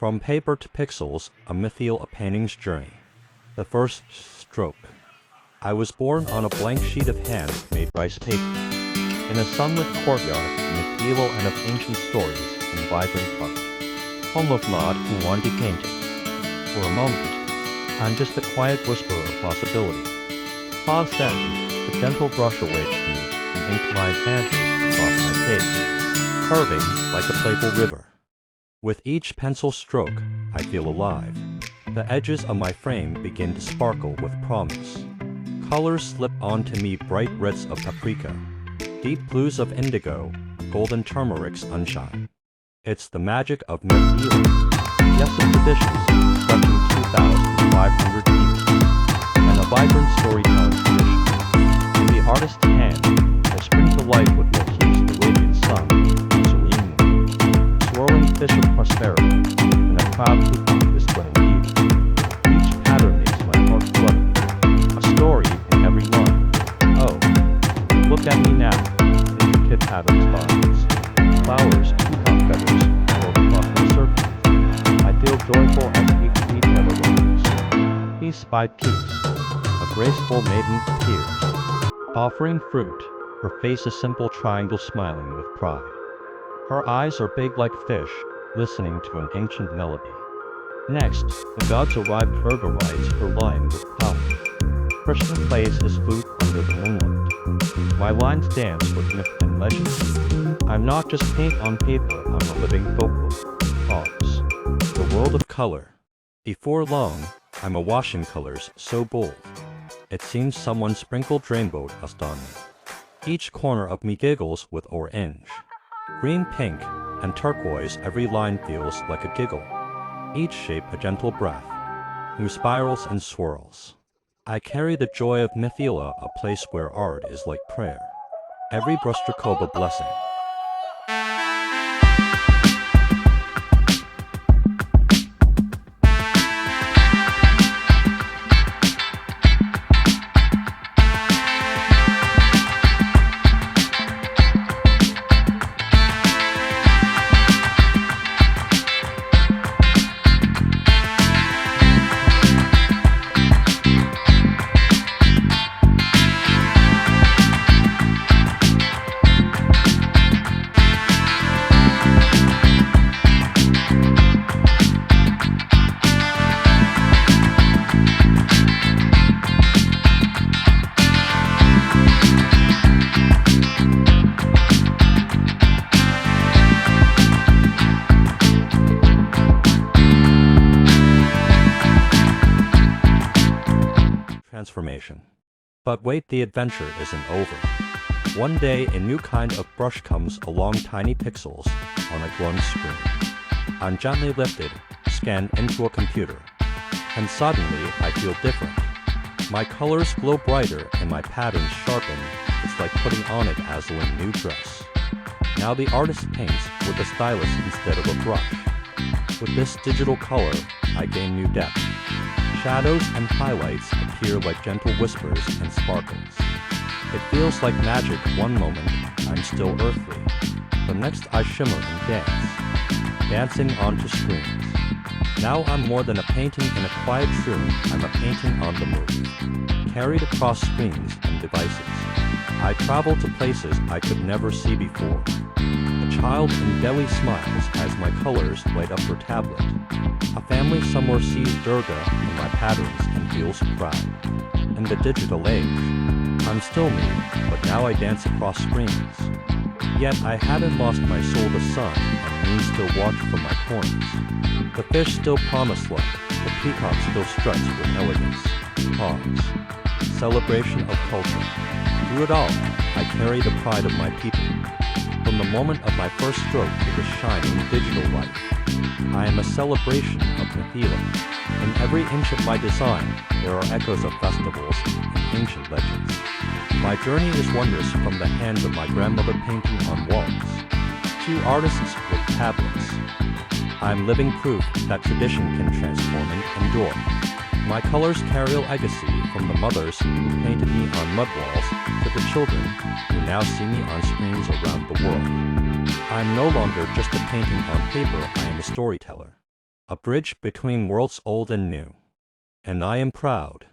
From paper to pixels, a mythical painting's journey. The first stroke. I was born on a blank sheet of hand-made rice paper. In a sunlit courtyard, medieval and of ancient stories in vibrant color. Home of Maud who wanted painting. For a moment, I'm just a quiet whisper of possibility. Pause then, the gentle brush away from me and ink my fancies across my page, curving like a playful river. With each pencil stroke, I feel alive. The edges of my frame begin to sparkle with promise. Colors slip onto me, bright reds of paprika, deep blues of indigo, golden turmeric's sunshine. It's the magic of medieval, yes, of traditions stretching 2,500 years, and a vibrant storytelling tradition. In the artist's hand, I spring to life with motifs the radiant sun, serene moon, swirling fish of prosperity, and a proud peacock displaying beauty. Each pattern makes my heart flutter, a story in every line. Oh, look at me now, intricate patterns bodies, flowers, peacock feathers, or fluffy serpents. I feel joyful as each detail arose. Piece by piece, a graceful maiden appears, offering fruit, her face a simple triangle smiling with pride. Her eyes are big like fish, listening to an ancient melody. Next, the gods arrive, Virgo rides her lion with power. Krishna plays his flute under the moonlight. My lines dance with myth and legend. I'm not just paint on paper, I'm a living folklore. Pause. The world of color. Before long, I'm awashing colors so bold. It seems someone sprinkled rainbow dust on me. Each corner of me giggles with orange, green, pink, and turquoise. Every line feels like a giggle. Each shape a gentle breath, who spirals and swirls. I carry the joy of Mithila, a place where art is like prayer. Every brushstroke a blessing. Transformation. But wait, the adventure isn't over. One day, a new kind of brush comes along, tiny pixels on a glowing screen. I'm gently lifted, scanned into a computer, and suddenly I feel different. My colors glow brighter and my patterns sharpen. It's like putting on a dazzling new dress. Now the artist paints with a stylus instead of a brush. With this digital color, I gain new depth. Shadows and highlights appear like gentle whispers and sparkles. It feels like magic. One moment, I'm still earthly. The next, I shimmer and dance, dancing onto screens. Now I'm more than a painting in a quiet room, I'm a painting on the move, carried across screens and devices. I travel to places I could never see before. A child in Delhi smiles as my colors light up her tablet. A family somewhere sees Durga in my patterns and feels proud. In the digital age, I'm still me, but now I dance across screens. Yet I haven't lost my soul. The sun and moon still watch from my corners. The fish still promise love, the peacock still struts with elegance. Pause. Celebration of culture. Through it all, I carry the pride of my people. From the moment of my first stroke to the shining digital light, I am a celebration of Mithila. In every inch of my design, there are echoes of festivals and ancient legends. My journey is wondrous, from the hand of my grandmother painting on walls, to artists with tablets. I am living proof that tradition can transform and endure. My colors carry a legacy, from the mothers who painted me on mud walls to the children who now see me on screens around the world. I am no longer just a painting on paper, I am a storyteller. a bridge between worlds old and new. And I am proud